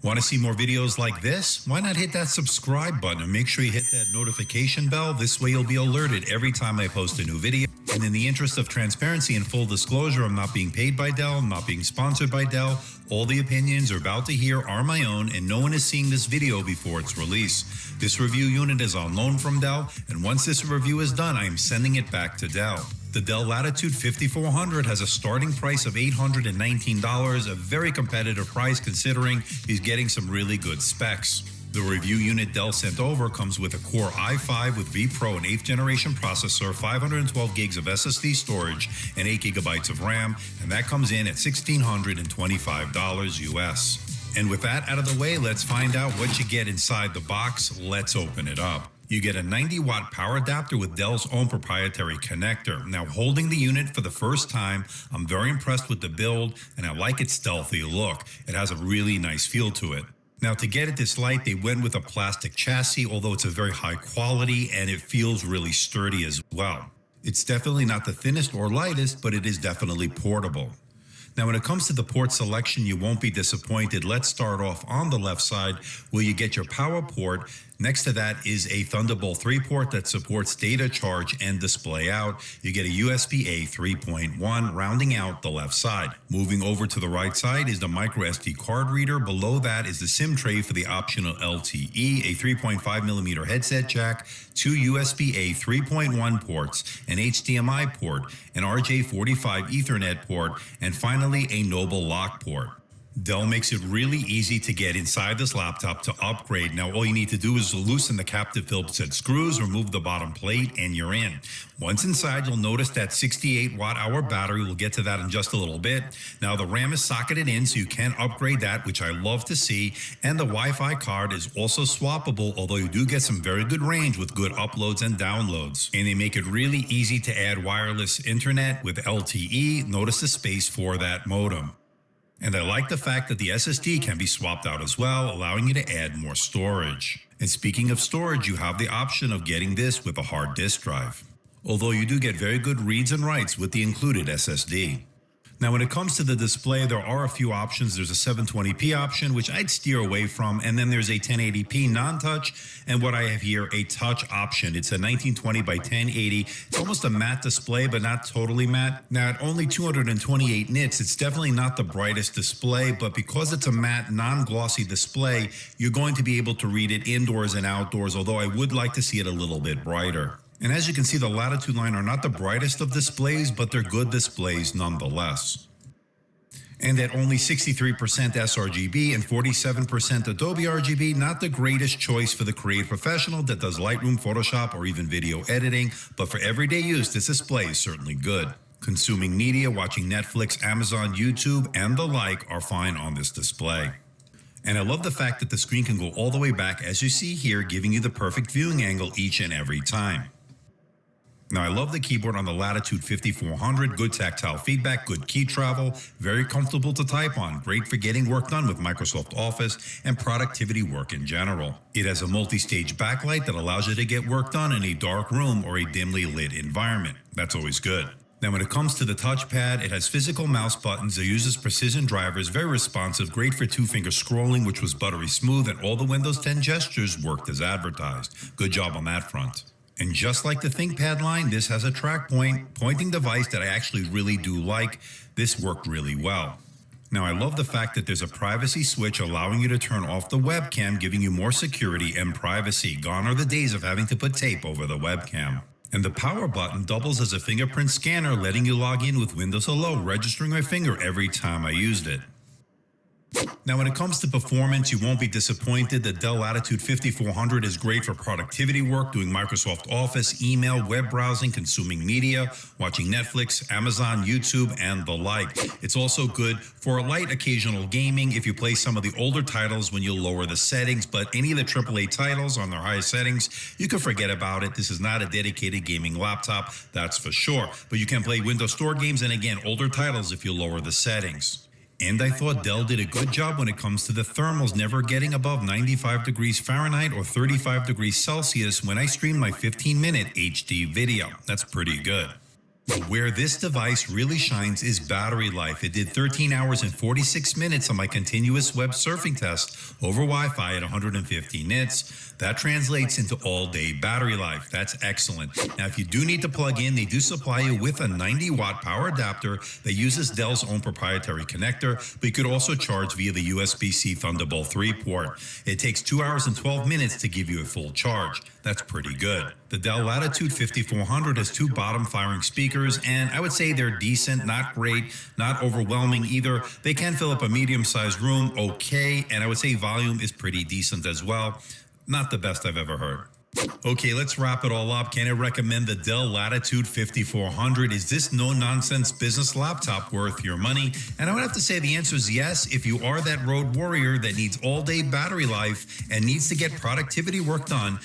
Want to see more videos like this? Why not hit that subscribe button and make sure you hit that notification bell? This way you'll be alerted every time I post a new video. And in the interest of transparency and full disclosure, I'm not being paid by Dell, I'm not being sponsored by Dell. All the opinions you're about to hear are my own, and no one is seeing this video before its release. This review unit is on loan from Dell, and once this review is done, I am sending it back to Dell. The Dell Latitude 5400 has a starting price of $819, a very competitive price considering he's getting some really good specs. The review unit Dell sent over comes with a Core i5 with vPro and 8th generation processor, 512 gigs of SSD storage, and 8 gigabytes of RAM, and that comes in at $1,625 US. And with that out of the way, let's find out what you get inside the box. Let's open it up. You get a 90-watt power adapter with Dell's own proprietary connector. Now, holding the unit for the first time, I'm very impressed with the build, and I like its stealthy look. It has a really nice feel to it. Now, to get it this light, they went with a plastic chassis, although it's a very high quality, and it feels really sturdy as well. It's definitely not the thinnest or lightest, but it is definitely portable. Now, when it comes to the port selection, you won't be disappointed. Let's start off on the left side where you get your power port. Next to that is a Thunderbolt 3 port that supports data charge and display out. You get a USB-A 3.1 rounding out the left side. Moving over to the right side is the micro SD card reader. Below that is the SIM tray for the optional LTE, a 3.5mm headset jack, two USB-A 3.1 ports, an HDMI port, an RJ45 Ethernet port, and finally a Noble lock port. Dell makes it really easy to get inside this laptop to upgrade. Now, all you need to do is loosen the captive Phillips head screws, remove the bottom plate, and you're in. Once inside, you'll notice that 68-watt-hour battery. We'll get to that in just a little bit. Now, the RAM is socketed in, so you can upgrade that, which I love to see. And the Wi-Fi card is also swappable, although you do get some very good range with good uploads and downloads. And they make it really easy to add wireless internet with LTE. Notice the space for that modem. And I like the fact that the SSD can be swapped out as well, allowing you to add more storage. And speaking of storage, you have the option of getting this with a hard disk drive. Although you do get very good reads and writes with the included SSD. Now, when it comes to the display, there are a few options. There's a 720p option, which I'd steer away from, and then there's a 1080p non-touch, and what I have here, a touch option. It's a 1920 by 1080. It's almost a matte display, but not totally matte. Now, at only 228 nits, it's definitely not the brightest display, but because it's a matte, non-glossy display, you're going to be able to read it indoors and outdoors, although I would like to see it a little bit brighter. And as you can see, the Latitude line are not the brightest of displays, but they're good displays nonetheless. And at only 63% sRGB and 47% Adobe RGB, not the greatest choice for the creative professional that does Lightroom, Photoshop, or even video editing, but for everyday use, this display is certainly good. Consuming media, watching Netflix, Amazon, YouTube, and the like are fine on this display. And I love the fact that the screen can go all the way back, as you see here, giving you the perfect viewing angle each and every time. Now, I love the keyboard on the Latitude 5400, good tactile feedback, good key travel, very comfortable to type on, great for getting work done with Microsoft Office and productivity work in general. It has a multi-stage backlight that allows you to get work done in a dark room or a dimly lit environment. That's always good. Now, when it comes to the touchpad, it has physical mouse buttons. It uses precision drivers, very responsive, great for two-finger scrolling, which was buttery smooth, and all the Windows 10 gestures worked as advertised. Good job on that front. And just like the ThinkPad line, this has a track pointing device that I actually really do like. This worked really well. Now, I love the fact that there's a privacy switch allowing you to turn off the webcam, giving you more security and privacy. Gone are the days of having to put tape over the webcam. And the power button doubles as a fingerprint scanner, letting you log in with Windows Hello, registering my finger every time I used it. Now, when it comes to performance, you won't be disappointed. The Dell Latitude 5400 is great for productivity work, doing Microsoft Office, email, web browsing, consuming media, watching Netflix, Amazon, YouTube, and the like. It's also good for light occasional gaming if you play some of the older titles when you lower the settings, but any of the AAA titles on their highest settings, you can forget about it. This is not a dedicated gaming laptop, that's for sure. But you can play Windows Store games and, again, older titles if you lower the settings. And I thought Dell did a good job when it comes to the thermals, never getting above 95 degrees Fahrenheit or 35 degrees Celsius when I streamed my 15-minute HD video. That's pretty good. Where this device really shines is battery life. It did 13 hours and 46 minutes on my continuous web surfing test over Wi-Fi at 150 nits. That translates into all-day battery life. That's excellent. Now, if you do need to plug in, they do supply you with a 90-watt power adapter that uses Dell's own proprietary connector, but you could also charge via the USB-C Thunderbolt 3 port. It takes 2 hours and 12 minutes to give you a full charge. That's pretty good. The Dell Latitude 5400 has two bottom-firing speakers, and I would say they're decent, not great, not overwhelming either. They can fill up a medium-sized room, okay, and I would say volume is pretty decent as well. Not the best I've ever heard. Okay, let's wrap it all up. Can I recommend the Dell Latitude 5400? Is this no-nonsense business laptop worth your money? And I would have to say the answer is yes, if you are that road warrior that needs all-day battery life and needs to get productivity work done.